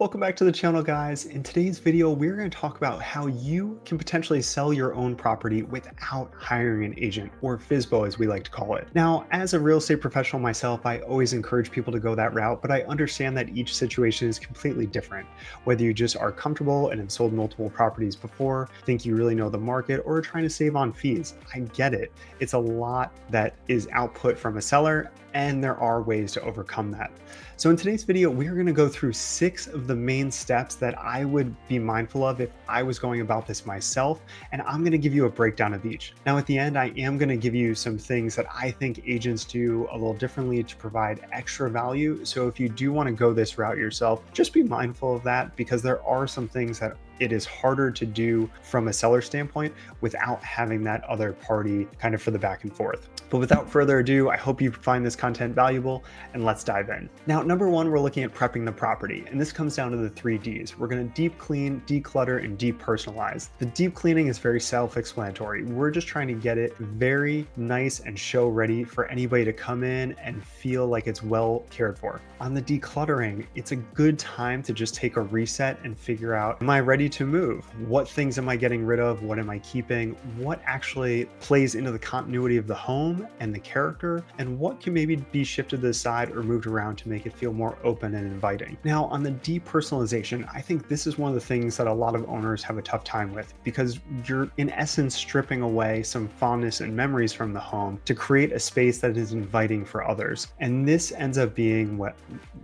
Welcome back to the channel, guys. In today's video, we're going to talk about how you can potentially sell your own property without hiring an agent, or FSBO as we like to call it. Now, as a real estate professional myself, I always encourage people to go that route, but I understand that each situation is completely different. Whether you just are comfortable and have sold multiple properties before, think you really know the market, or are trying to save on fees, I get it. It's a lot that is output from a seller, and there are ways to overcome that. So in today's video, we're going to go through 6 of the main steps that I would be mindful of if I was going about this myself, and I'm going to give you a breakdown of each. Now at the end, I am going to give you some things that I think agents do a little differently to provide extra value. So if you do want to go this route yourself, just be mindful of that, because there are some things that it is harder to do from a seller standpoint without having that other party kind of for the back and forth. But without further ado, I hope you find this content valuable, and let's dive in. Now, number one, we're looking at prepping the property, and this comes down to the 3 Ds. We're going to deep clean, declutter, and depersonalize. The deep cleaning is very self-explanatory. We're just trying to get it very nice and show ready for anybody to come in and feel like it's well cared for. On the decluttering, it's a good time to just take a reset and figure out, am I ready to move? What things am I getting rid of? What am I keeping? What actually plays into the continuity of the home and the character? And what can maybe be shifted to the side or moved around to make it feel more open and inviting? Now, on the depersonalization, I think this is one of the things that a lot of owners have a tough time with, because you're in essence stripping away some fondness and memories from the home to create a space that is inviting for others. And this ends up being what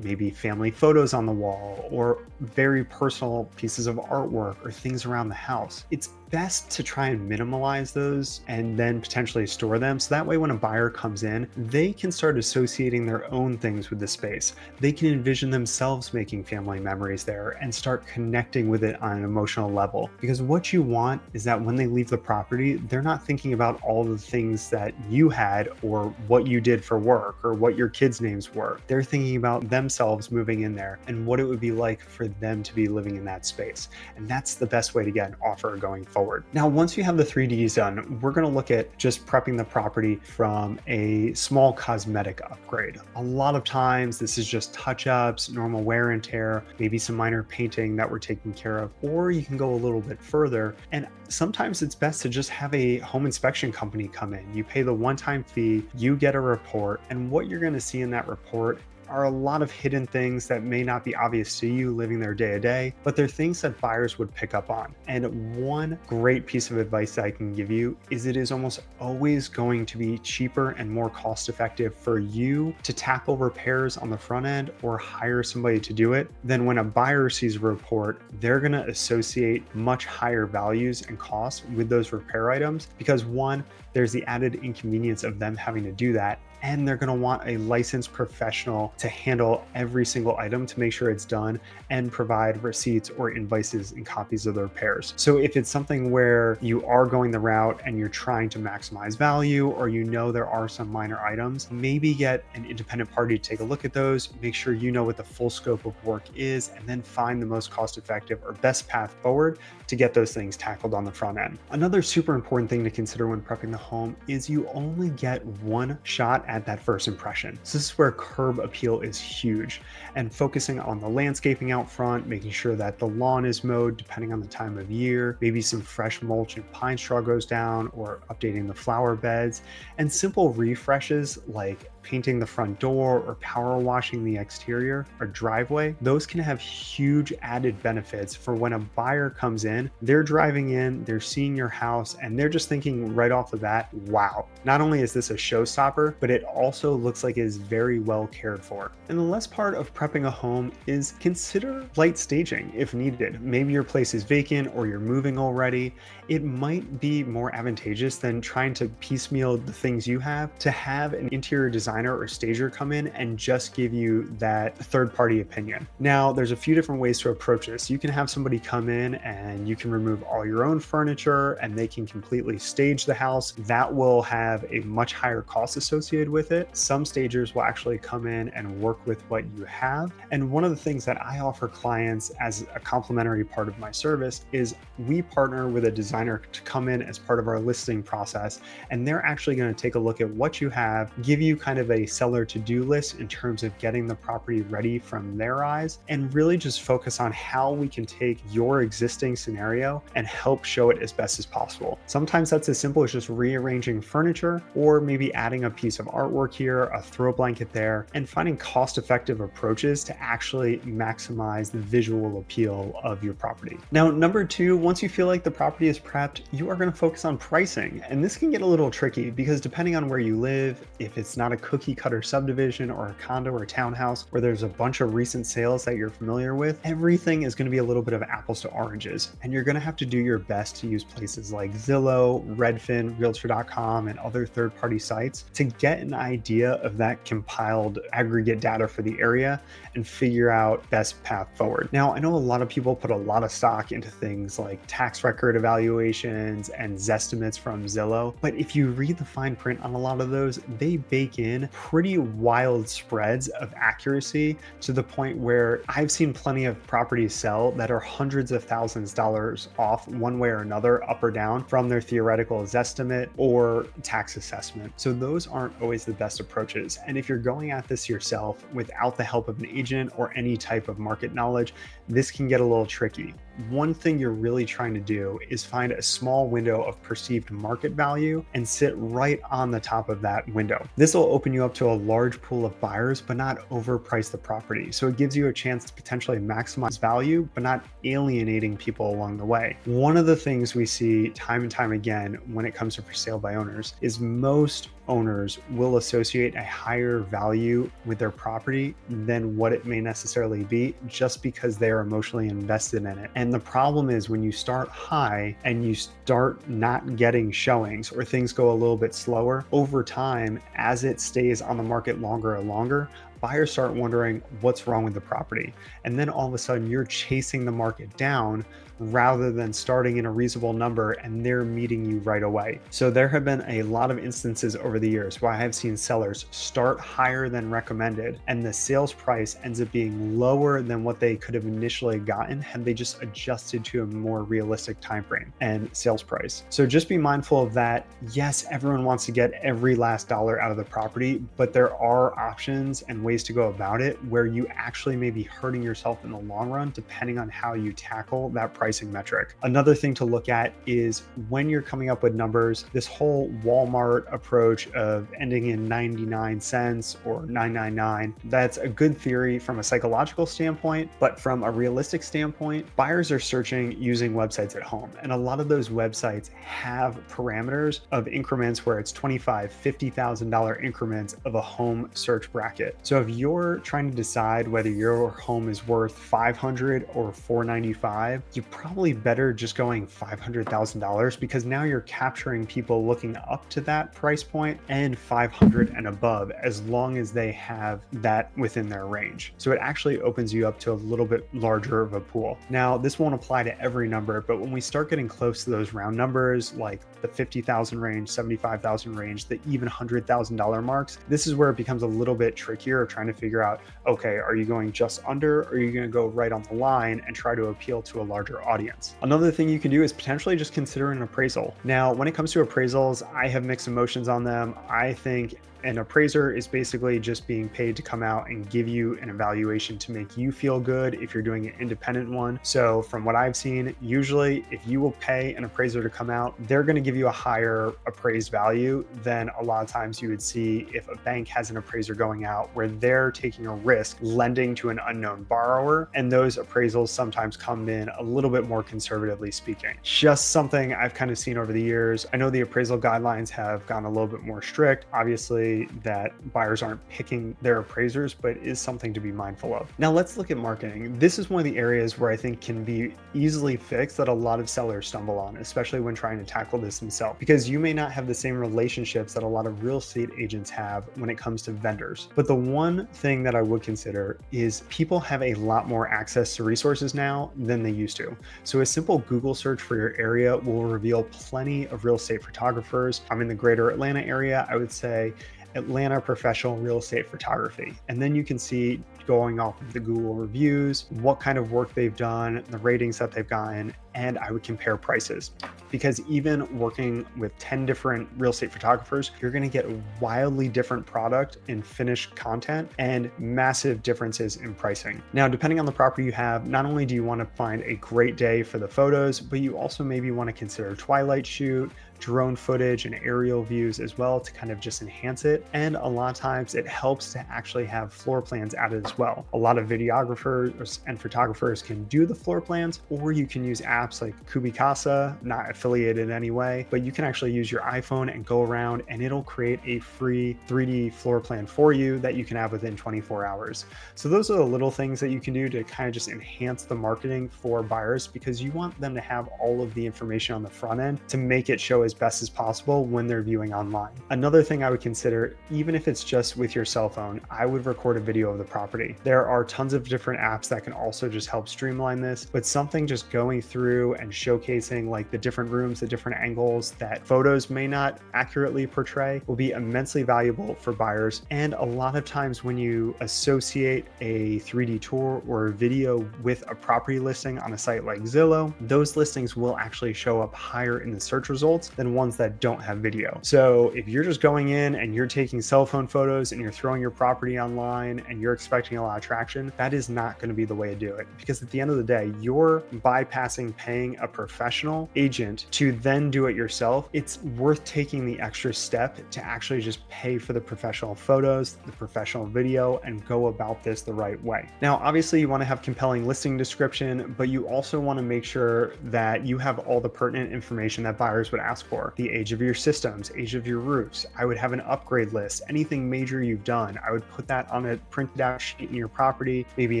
maybe family photos on the wall, or very personal pieces of artwork, or things around the house. It's best to try and minimalize those and then potentially store them, so that way when a buyer comes in, they can start associating their own things with the space. They can envision themselves making family memories there and start connecting with it on an emotional level. Because what you want is that when they leave the property, they're not thinking about all the things that you had, or what you did for work, or what your kids' names were. They're thinking about themselves moving in there and what it would be like for them to be living in that space. And that's the best way to get an offer going forward. Now, once you have the 3 Ds done, we're going to look at just prepping the property from a small cosmetic upgrade. A lot of times this is just touch-ups, normal wear and tear, maybe some minor painting that we're taking care of, or you can go a little bit further. And sometimes it's best to just have a home inspection company come in. You pay the one-time fee, you get a report, and what you're going to see in that report are a lot of hidden things that may not be obvious to you living there day to day, but they're things that buyers would pick up on. And one great piece of advice that I can give you is it is almost always going to be cheaper and more cost effective for you to tackle repairs on the front end or hire somebody to do it than when a buyer sees a report. They're going to associate much higher values and costs with those repair items, because one, there's the added inconvenience of them having to do that, and they're going to want a licensed professional to handle every single item to make sure it's done and provide receipts or invoices and copies of the repairs. So if it's something where you are going the route and you're trying to maximize value, or you know there are some minor items, maybe get an independent party to take a look at those, make sure you know what the full scope of work is, and then find the most cost-effective or best path forward to get those things tackled on the front end. Another super important thing to consider when prepping the home is you only get one shot at that first impression. So this is where curb appeal is huge, and focusing on the landscaping out front, making sure that the lawn is mowed depending on the time of year, maybe some fresh mulch and pine straw goes down, or updating the flower beds, and simple refreshes like painting the front door or power washing the exterior or driveway. Those can have huge added benefits for when a buyer comes in, they're driving in, they're seeing your house, and they're just thinking right off the bat, wow, not only is this a showstopper, but it also looks like it is very well cared for. And the last part of prepping a home is consider light staging if needed. Maybe your place is vacant or you're moving already. It might be more advantageous than trying to piecemeal the things you have to have an interior designer or stager come in and just give you that third-party opinion. Now, there's a few different ways to approach this. You can have somebody come in and you can remove all your own furniture and they can completely stage the house. That will have a much higher cost associated with it. Some stagers will actually come in and work with what you have. And one of the things that I offer clients as a complimentary part of my service is we partner with a designer to come in as part of our listing process, and they're actually going to take a look at what you have, give you kind of of a seller to-do list in terms of getting the property ready from their eyes, and really just focus on how we can take your existing scenario and help show it as best as possible. Sometimes that's as simple as just rearranging furniture, or maybe adding a piece of artwork here, a throw blanket there, and finding cost-effective approaches to actually maximize the visual appeal of your property. Now, number two, once you feel like the property is prepped, you are going to focus on pricing. And this can get a little tricky because depending on where you live, if it's not a cookie cutter subdivision or a condo or a townhouse where there's a bunch of recent sales that you're familiar with, everything is going to be a little bit of apples to oranges. And you're going to have to do your best to use places like Zillow, Redfin, Realtor.com, and other third-party sites to get an idea of that compiled aggregate data for the area and figure out best path forward. Now, I know a lot of people put a lot of stock into things like tax record evaluations and Zestimates from Zillow, but if you read the fine print on a lot of those, they bake in pretty wild spreads of accuracy to the point where I've seen plenty of properties sell that are hundreds of thousands of dollars off one way or another, up or down, from their theoretical Zestimate or tax assessment. So those aren't always the best approaches. And if you're going at this yourself without the help of an agent or any type of market knowledge, this can get a little tricky. One thing you're really trying to do is find a small window of perceived market value and sit right on the top of that window. This will open you up to a large pool of buyers, but not overprice the property. So it gives you a chance to potentially maximize value, but not alienating people along the way. One of the things we see time and time again when it comes to for sale by owners is most owners will associate a higher value with their property than what it may necessarily be, just because they are emotionally invested in it. And the problem is when you start high and you start not getting showings, or things go a little bit slower over time, as it stays on the market longer and longer, buyers start wondering what's wrong with the property. And then all of a sudden you're chasing the market down rather than starting in a reasonable number and they're meeting you right away. So there have been a lot of instances over the years where I have seen sellers start higher than recommended and the sales price ends up being lower than what they could have initially gotten had they just adjusted to a more realistic time frame and sales price. So just be mindful of that. Yes, everyone wants to get every last dollar out of the property, but there are options and ways to go about it where you actually may be hurting yourself in the long run depending on how you tackle that pricing metric. Another thing to look at is when you're coming up with numbers, this whole Walmart approach of ending in 99 cents or 999, that's a good theory from a psychological standpoint, but from a realistic standpoint, buyers are searching using websites at home. And a lot of those websites have parameters of increments where it's $25,000, $50,000 increments of a home search bracket. So if you're trying to decide whether your home is worth $500 or $495, you're probably better just going $500,000 because now you're capturing people looking up to that price point and 500 and above, as long as they have that within their range. So it actually opens you up to a little bit larger of a pool. Now, this won't apply to every number, but when we start getting close to those round numbers, like the 50,000 range, 75,000 range, the even $100,000 marks, this is where it becomes a little bit trickier trying to figure out, okay, are you going just under, or are you going to go right on the line and try to appeal to a larger audience? Another thing you can do is potentially just consider an appraisal. Now, when it comes to appraisals, I have mixed emotions on them. I think an appraiser is basically just being paid to come out and give you an evaluation to make you feel good if you're doing an independent one. So from what I've seen, usually if you will pay an appraiser to come out, they're going to give you a higher appraised value than a lot of times you would see if a bank has an appraiser going out where they're taking a risk lending to an unknown borrower. And those appraisals sometimes come in a little bit more conservatively speaking. Just something I've kind of seen over the years. I know the appraisal guidelines have gone a little bit more strict. Obviously, that buyers aren't picking their appraisers, but is something to be mindful of. Now let's look at marketing. This is one of the areas where I think can be easily fixed that a lot of sellers stumble on, especially when trying to tackle this themselves, because you may not have the same relationships that a lot of real estate agents have when it comes to vendors. But the one thing that I would consider is people have a lot more access to resources now than they used to. So a simple Google search for your area will reveal plenty of real estate photographers. I'm in the greater Atlanta area. I would say Atlanta professional real estate photography. And then you can see going off of the Google reviews, what kind of work they've done, the ratings that they've gotten, and I would compare prices. Because even working with 10 different real estate photographers, you're going to get wildly different product and finished content and massive differences in pricing. Now, depending on the property you have, not only do you want to find a great day for the photos, but you also maybe want to consider twilight shoot, drone footage, and aerial views as well to kind of just enhance it. And a lot of times it helps to actually have floor plans added as well. A lot of videographers and photographers can do the floor plans, or you can use apps like Kubicasa, not affiliated in any way, but you can actually use your iPhone and go around and it'll create a free 3D floor plan for you that you can have within 24 hours. So those are the little things that you can do to kind of just enhance the marketing for buyers, because you want them to have all of the information on the front end to make it show as best as possible when they're viewing online. Another thing I would consider, even if it's just with your cell phone, I would record a video of the property. There are tons of different apps that can also just help streamline this, but something just going through and showcasing like the different rooms, the different angles that photos may not accurately portray will be immensely valuable for buyers. And a lot of times when you associate a 3D tour or a video with a property listing on a site like Zillow, those listings will actually show up higher in the search results than ones that don't have video. So if you're just going in and you're taking cell phone photos and you're throwing your property online and you're expecting a lot of traction, that is not going to be the way to do it. Because at the end of the day, you're bypassing paying a professional agent to then do it yourself. It's worth taking the extra step to actually just pay for the professional photos, the professional video, and go about this the right way. Now, obviously you want to have compelling listing description, but you also want to make sure that you have all the pertinent information that buyers would ask for. The age of your systems, age of your roofs. I would have an upgrade list. Anything major you've done, I would put that on a printed out sheet in your property, maybe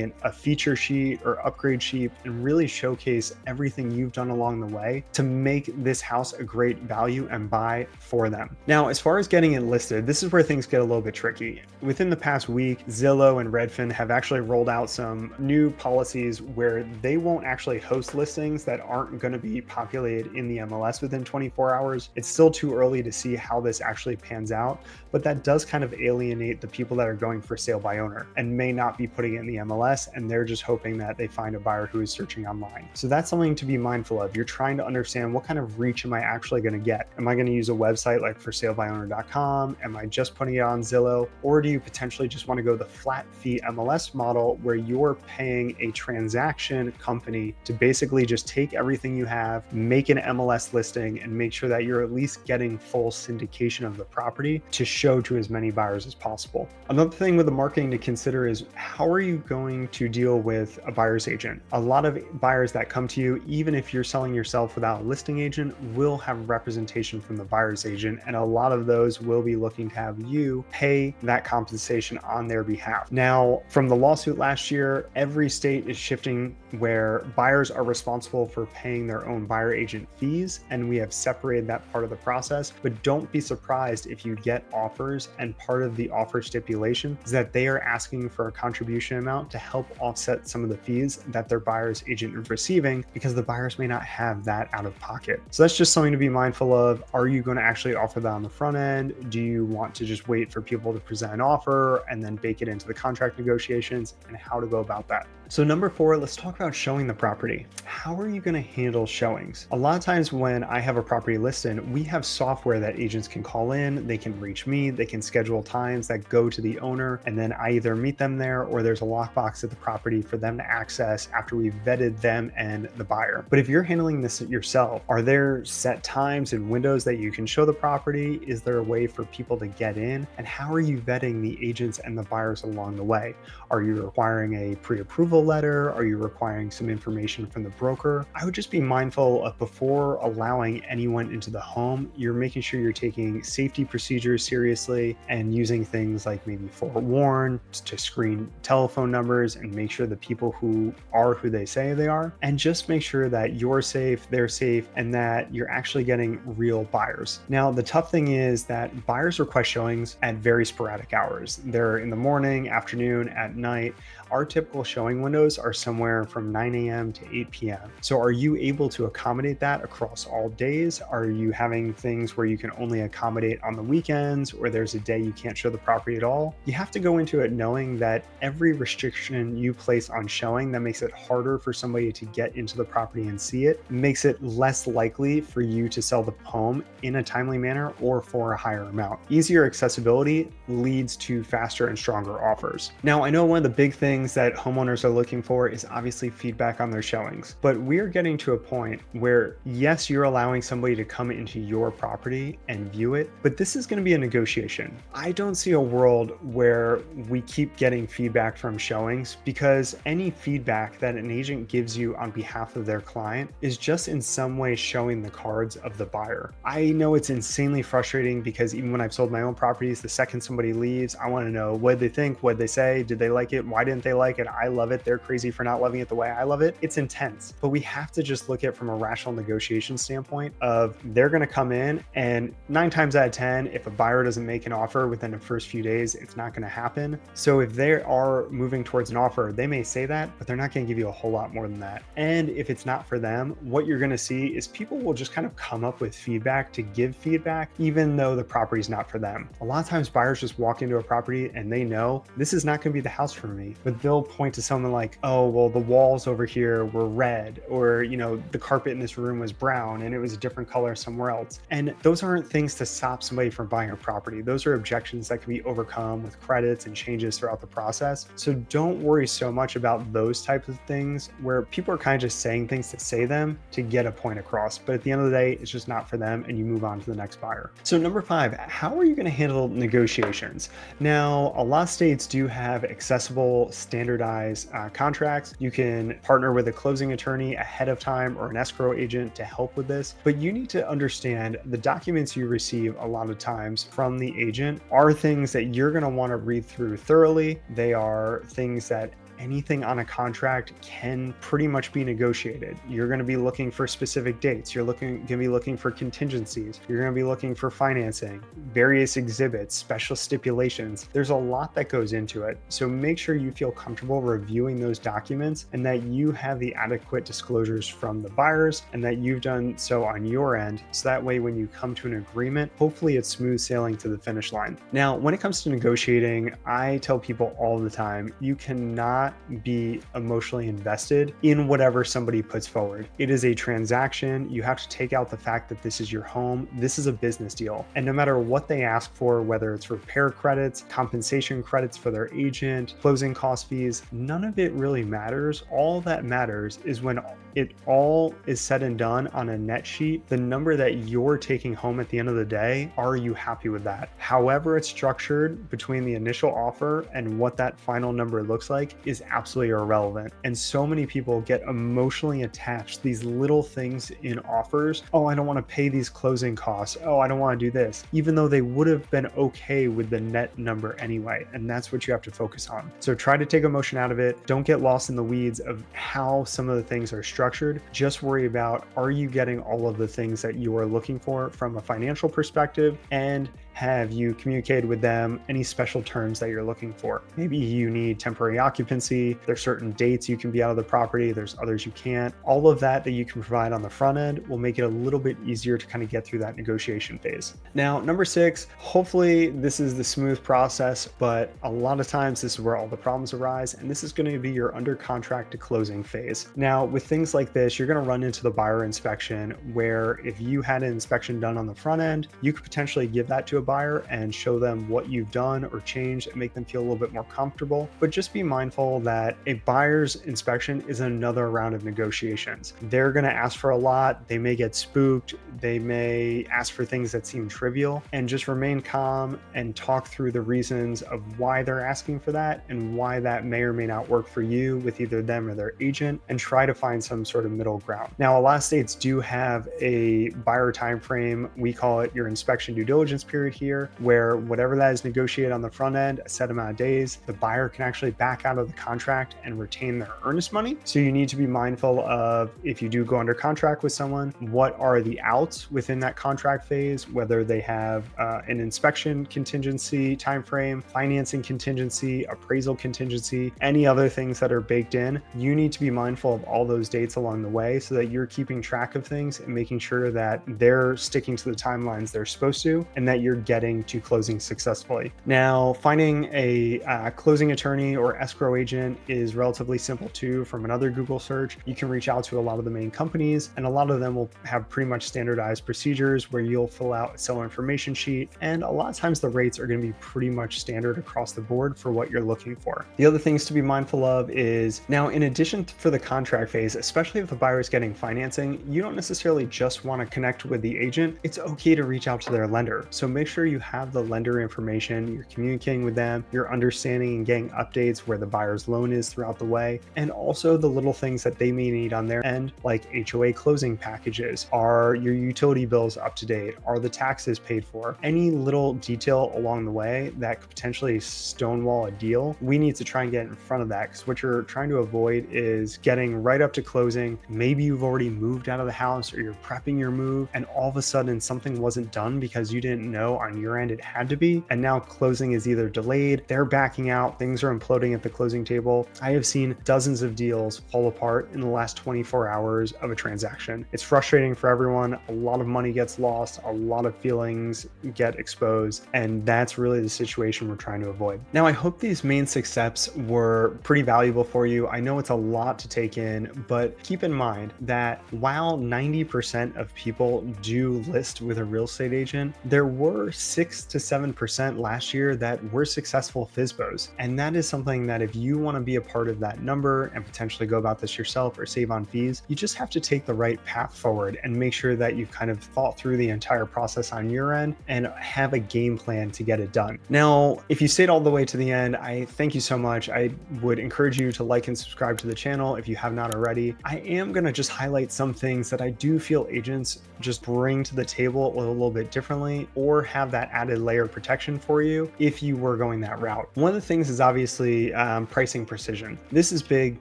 a feature sheet or upgrade sheet, and really showcase everything you've done along the way to make this house a great value and buy for them. Now, as far as getting it listed, this is where things get a little bit tricky. Within the past week, Zillow and Redfin have actually rolled out some new policies where they won't actually host listings that aren't going to be populated in the MLS within 24 hours. It's still too early to see how this actually pans out, but that does kind of alienate the people that are going for sale by owner and may not be putting it in the MLS, and they're just hoping that they find a buyer who is searching online. So that's something to be mindful of. You're trying to understand, what kind of reach am I actually going to get? Am I going to use a website like forsalebyowner.com? Am I just putting it on Zillow? Or do you potentially just want to go the flat fee MLS model where you're paying a transaction company to basically just take everything you have, make an MLS listing, and make sure that you're at least getting full syndication of the property to show to as many buyers as possible. Another thing with the marketing to consider is, how are you going to deal with a buyer's agent? A lot of buyers that come to you, even if you're selling yourself without a listing agent, will have representation from the buyer's agent, and a lot of those will be looking to have you pay that compensation on their behalf. Now, from the lawsuit last year, every state is shifting where buyers are responsible for paying their own buyer agent fees, and we have separated that part of the process. But don't be surprised if you get offers and part of the offer stipulation is that they are asking for a contribution amount to help offset some of the fees that their buyer's agent is receiving, because the buyers may not have that out of pocket. So that's just something to be mindful of. Are you going to actually offer that on the front end? Do you want to just wait for people to present an offer and then bake it into the contract negotiations, and how to go about that? So number 4, let's talk about showing the property. How are you going to handle showings? A lot of times when I have a property listed, we have software that agents can call in, they can reach me, they can schedule times that go to the owner, and then I either meet them there or there's a lockbox at the property for them to access after we've vetted them and the buyer. But if you're handling this yourself, are there set times and windows that you can show the property? Is there a way for people to get in? And how are you vetting the agents and the buyers along the way? Are you requiring a pre-approval letter? Are you requiring some information from the broker? I would just be mindful of, before allowing anyone into the home, you're making sure you're taking safety procedures seriously and using things like maybe forewarn to screen telephone numbers and make sure the people who are who they say they are, and just make sure that you're safe, they're safe, and that you're actually getting real buyers. Now, the tough thing is that buyers request showings at very sporadic hours. They're in the morning, afternoon, at night. Our typical showing windows are somewhere from 9 a.m. to 8 p.m. So are you able to accommodate that across all days? Are you having things where you can only accommodate on the weekends, or there's a day you can't show the property at all? You have to go into it knowing that every restriction you place on showing that makes it harder for somebody to get into the property and see it makes it less likely for you to sell the home in a timely manner or for a higher amount. Easier accessibility leads to faster and stronger offers. Now, I know one of the big things that homeowners are looking for is obviously feedback on their showings, but we're getting to a point where, yes, you're allowing somebody to come into your property and view it, but this is going to be a negotiation. I don't see a world where we keep getting feedback from showings, because any feedback that an agent gives you on behalf of their client is just in some way showing the cards of the buyer. I know it's insanely frustrating, because even when I've sold my own properties, the second somebody leaves, I want to know what they think, what they say, did they like it, why didn't they like it, I love it, they're crazy for not loving it the way I love it. It's intense, but we have to just look at it from a rational negotiation standpoint of they're going to come in, and 9 times out of 10, if a buyer doesn't make an offer within the first few days, it's not going to happen. So if they are moving towards an offer, they may say that, but they're not going to give you a whole lot more than that. And if it's not for them, what you're going to see is people will just kind of come up with feedback to give feedback, even though the property is not for them. A lot of times buyers just walk into a property and they know this is not going to be the house for me, but they'll point to someone like, oh, well, the walls over here were red, or, the carpet in this room was brown and it was a different color somewhere else. And those aren't things to stop somebody from buying a property. Those are objections that can be overcome with credits and changes throughout the process. So don't worry so much about those types of things where people are kind of just saying things to say them to get a point across. But at the end of the day, it's just not for them, and you move on to the next buyer. So number 5, how are you going to handle negotiations? Now, a lot of states do have accessible, standardized contracts. You can partner with a closing attorney ahead of time or an escrow agent to help with this, but you need to understand the documents you receive a lot of times from the agent are things that you're going to want to read through thoroughly. They are things that anything on a contract can pretty much be negotiated. You're going to be looking for specific dates. You're going to be looking for contingencies. You're going to be looking for financing, various exhibits, special stipulations. There's a lot that goes into it. So make sure you feel comfortable reviewing those documents and that you have the adequate disclosures from the buyers and that you've done so on your end. So that way, when you come to an agreement, hopefully it's smooth sailing to the finish line. Now, when it comes to negotiating, I tell people all the time, you cannot be emotionally invested in whatever somebody puts forward. It is a transaction. You have to take out the fact that this is your home. This is a business deal. And no matter what they ask for, whether it's repair credits, compensation credits for their agent, closing cost fees, none of it really matters. All that matters is when it all is said and done on a net sheet, the number that you're taking home at the end of the day, are you happy with that? However it's structured between the initial offer and what that final number looks like is absolutely irrelevant. And so many people get emotionally attached to these little things in offers. Oh, I don't want to pay these closing costs. Oh, I don't want to do this, even though they would have been okay with the net number anyway. And that's what you have to focus on. So try to take emotion out of it. Don't get lost in the weeds of how some of the things are structured. Just worry about, are you getting all of the things that you are looking for from a financial perspective, and have you communicated with them any special terms that you're looking for? Maybe you need temporary occupancy. There's certain dates you can be out of the property. There's others you can't. All of that you can provide on the front end will make it a little bit easier to kind of get through that negotiation phase. Now, number 6, hopefully this is the smooth process, but a lot of times this is where all the problems arise, and this is going to be your under contract to closing phase. Now, with things like this, you're going to run into the buyer inspection, where if you had an inspection done on the front end, you could potentially give that to a buyer and show them what you've done or changed and make them feel a little bit more comfortable. But just be mindful that a buyer's inspection is another round of negotiations. They're going to ask for a lot. They may get spooked. They may ask for things that seem trivial, and just remain calm and talk through the reasons of why they're asking for that and why that may or may not work for you with either them or their agent, and try to find some sort of middle ground. Now, a lot of states do have a buyer time frame. We call it your inspection due diligence period here where whatever that is negotiated on the front end, a set amount of days, the buyer can actually back out of the contract and retain their earnest money. So you need to be mindful of, if you do go under contract with someone, what are the outs within that contract phase, whether they have an inspection contingency timeframe, financing contingency, appraisal contingency, any other things that are baked in. You need to be mindful of all those dates along the way so that you're keeping track of things and making sure that they're sticking to the timelines they're supposed to and that you're getting to closing successfully. Now, finding a closing attorney or escrow agent is relatively simple too. From another Google search, you can reach out to a lot of the main companies, and a lot of them will have pretty much standardized procedures where you'll fill out a seller information sheet, and a lot of times the rates are going to be pretty much standard across the board for what you're looking for. The other things to be mindful of is, now in addition for the contract phase, especially if the buyer is getting financing, you don't necessarily just want to connect with the agent. It's okay to reach out to their lender. So make sure you have the lender information, you're communicating with them, you're understanding and getting updates where the buyer's loan is throughout the way, and also the little things that they may need on their end, like HOA closing packages. Are your utility bills up to date? Are the taxes paid for? Any little detail along the way that could potentially stonewall a deal, we need to try and get in front of that, because what you're trying to avoid is getting right up to closing. Maybe you've already moved out of the house or you're prepping your move, and all of a sudden something wasn't done because you didn't know on your end it had to be, and now closing is either delayed, they're backing out, things are imploding at the closing table. I have seen dozens of deals fall apart in the last 24 hours of a transaction. It's frustrating for everyone. A lot of money gets lost, a lot of feelings get exposed, and that's really the situation we're trying to avoid. Now, I hope these main 6 steps were pretty valuable for you. I know it's a lot to take in, but keep in mind that while 90% of people do list with a real estate agent, there were 6 to 7% last year that were successful FSBOs. And that is something that if you want to be a part of that number and potentially go about this yourself or save on fees, you just have to take the right path forward and make sure that you've kind of thought through the entire process on your end and have a game plan to get it done. Now, if you stayed all the way to the end, I thank you so much. I would encourage you to like and subscribe to the channel if you have not already. I am going to just highlight some things that I do feel agents just bring to the table a little bit differently, or have that added layer of protection for you if you were going that route. One of the things is obviously pricing precision. This is big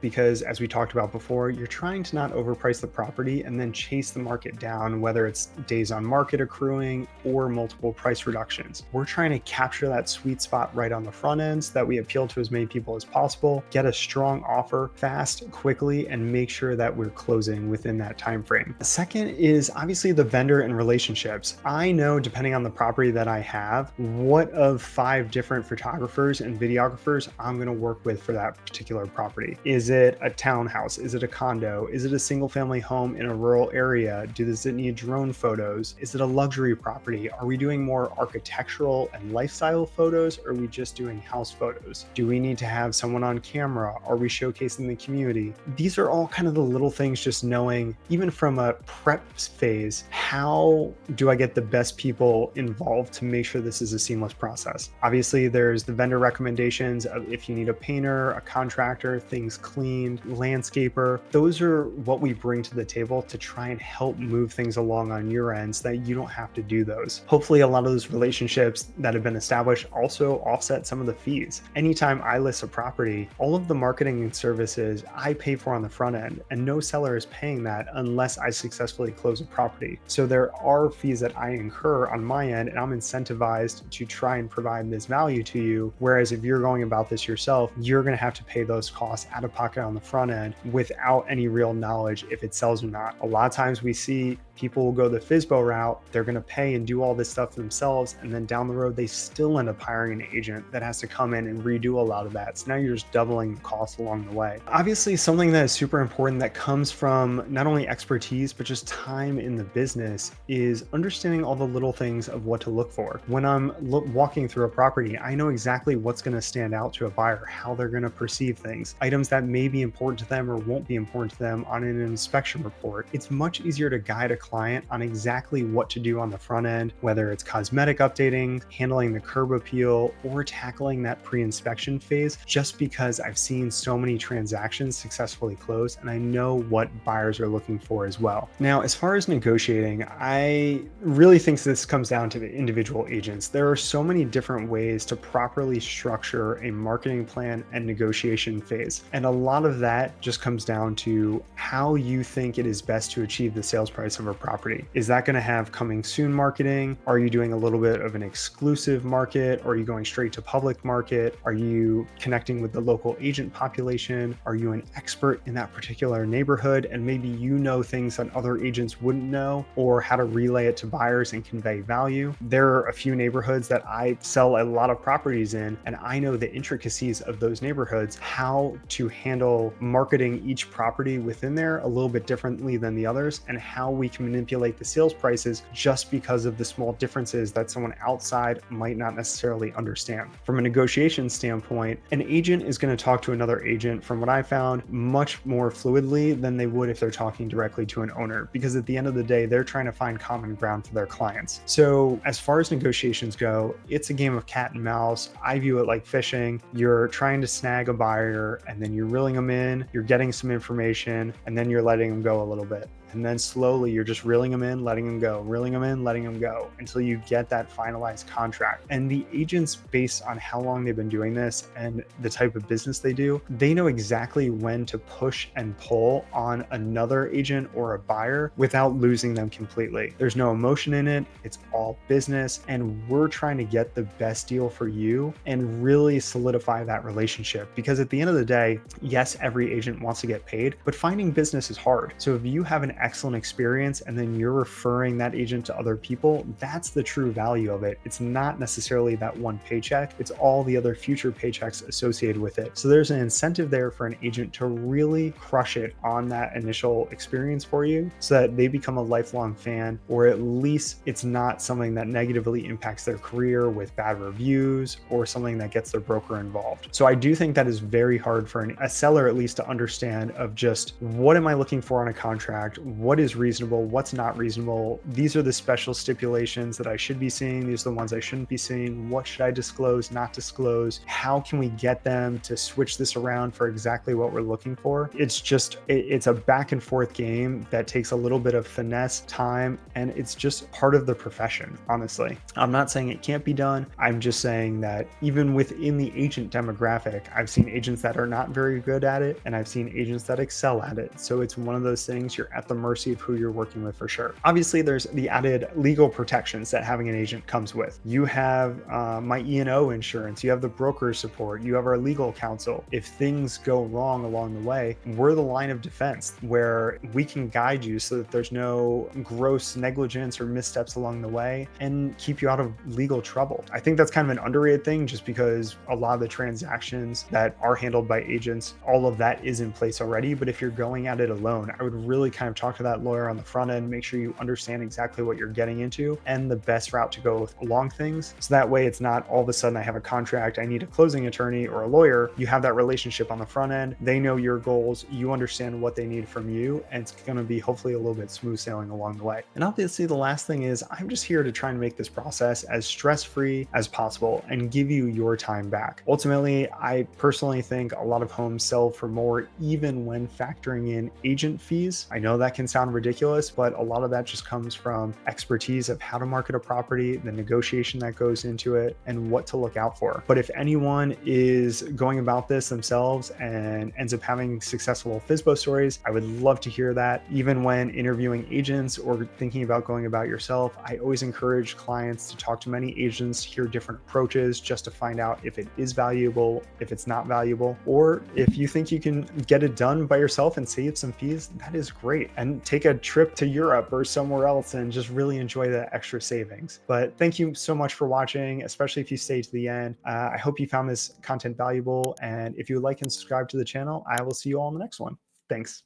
because, as we talked about before, you're trying to not overprice the property and then chase the market down, whether it's days on market accruing or multiple price reductions. We're trying to capture that sweet spot right on the front end so that we appeal to as many people as possible, get a strong offer fast, quickly, and make sure that we're closing within that time frame. The second is obviously the vendor and relationships. I know, depending on the property that I have, what of 5 different photographers and videographers I'm going to work with for that particular property. Is it a townhouse? Is it a condo? Is it a single family home in a rural area? Does it need drone photos? Is it a luxury property? Are we doing more architectural and lifestyle photos, or are we just doing house photos? Do we need to have someone on camera? Are we showcasing the community? These are all kind of the little things, just knowing, even from a prep phase, how do I get the best people involved to make sure this is a seamless process? Obviously, there's the vendor recommendations of if you need a painter, a contractor, things cleaned, landscaper. Those are what we bring to the table to try and help move things along on your end so that you don't have to do those. Hopefully, a lot of those relationships that have been established also offset some of the fees. Anytime I list a property, all of the marketing and services I pay for on the front end, and no seller is paying that unless I successfully close a property. So there are fees that I incur on my end, and I'm incentivized to try and provide this value to you. Whereas if you're going about this yourself, you're going to have to pay those costs out of pocket on the front end without any real knowledge if it sells or not. A lot of times we see people will go the FSBO route, they're going to pay and do all this stuff themselves, and then down the road they still end up hiring an agent that has to come in and redo a lot of that. So now you're just doubling the cost along the way. Obviously, something that is super important that comes from not only expertise but just time in the business is understanding all the little things of what to look for. When I'm walking through a property, I know exactly what's going to stand out to a buyer, how they're going to perceive things, items that may be important to them or won't be important to them on an inspection report. It's much easier to guide a client on exactly what to do on the front end, whether it's cosmetic updating, handling the curb appeal, or tackling that pre-inspection phase, just because I've seen so many transactions successfully close and I know what buyers are looking for as well. Now, as far as negotiating, I really think this comes down to the individual agents. There are so many different ways to properly structure a marketing plan and negotiation phase. And a lot of that just comes down to how you think it is best to achieve the sales price of a property. Is that going to have coming soon marketing? Are you doing a little bit of an exclusive market? Are you going straight to public market? Are you connecting with the local agent population? Are you an expert in that particular neighborhood? And maybe you know things that other agents wouldn't know, or how to relay it to buyers and convey value. There are a few neighborhoods that I sell a lot of properties in, and I know the intricacies of those neighborhoods, how to handle marketing each property within there a little bit differently than the others, and how we can manipulate the sales prices just because of the small differences that someone outside might not necessarily understand. From a negotiation standpoint, an agent is going to talk to another agent, from what I found, much more fluidly than they would if they're talking directly to an owner, because at the end of the day, they're trying to find common ground for their clients. So as far as negotiations go, it's a game of cat and mouse. I view it like fishing. You're trying to snag a buyer, and then you're reeling them in, you're getting some information, and then you're letting them go a little bit. And then slowly you're just reeling them in, letting them go, reeling them in, letting them go, until you get that finalized contract. And the agents, based on how long they've been doing this and the type of business they do, they know exactly when to push and pull on another agent or a buyer without losing them completely. There's no emotion in it. It's all business. And we're trying to get the best deal for you and really solidify that relationship. Because at the end of the day, yes, every agent wants to get paid, but finding business is hard. So if you have an excellent experience and then you're referring that agent to other people, that's the true value of it. It's not necessarily that one paycheck, it's all the other future paychecks associated with it. So there's an incentive there for an agent to really crush it on that initial experience for you, so that they become a lifelong fan, or at least it's not something that negatively impacts their career with bad reviews or something that gets their broker involved. So I do think that is very hard for a seller at least to understand, of just, what am I looking for on a contract? What is reasonable? What's not reasonable? These are the special stipulations that I should be seeing. These are the ones I shouldn't be seeing. What should I disclose, not disclose? How can we get them to switch this around for exactly what we're looking for? It's a back and forth game that takes a little bit of finesse, time, and it's just part of the profession, honestly. I'm not saying it can't be done. I'm just saying that even within the agent demographic, I've seen agents that are not very good at it, and I've seen agents that excel at it. So it's one of those things, you're at the mercy of who you're working with for sure. Obviously, there's the added legal protections that having an agent comes with. You have my E&O insurance, you have the broker support, you have our legal counsel. If things go wrong along the way, we're the line of defense where we can guide you so that there's no gross negligence or missteps along the way and keep you out of legal trouble. I think that's kind of an underrated thing, just because a lot of the transactions that are handled by agents, all of that is in place already. But if you're going at it alone, I would really kind of talk to that lawyer on the front end, make sure you understand exactly what you're getting into and the best route to go along things. So that way it's not all of a sudden I have a contract, I need a closing attorney or a lawyer. You have that relationship on the front end. They know your goals, you understand what they need from you, and it's going to be hopefully a little bit smooth sailing along the way. And obviously the last thing is, I'm just here to try and make this process as stress-free as possible and give you your time back. Ultimately, I personally think a lot of homes sell for more, even when factoring in agent fees. I know that can sound ridiculous, but a lot of that just comes from expertise of how to market a property, the negotiation that goes into it, and what to look out for. But if anyone is going about this themselves and ends up having successful FSBO stories, I would love to hear that. Even when interviewing agents or thinking about going about yourself, I always encourage clients to talk to many agents, hear different approaches, just to find out if it is valuable, if it's not valuable, or if you think you can get it done by yourself and save some fees, that is great. And take a trip to Europe or somewhere else and just really enjoy the extra savings. But thank you so much for watching, especially if you stay to the end. I hope you found this content valuable. And if you would like and subscribe to the channel, I will see you all in the next one. Thanks.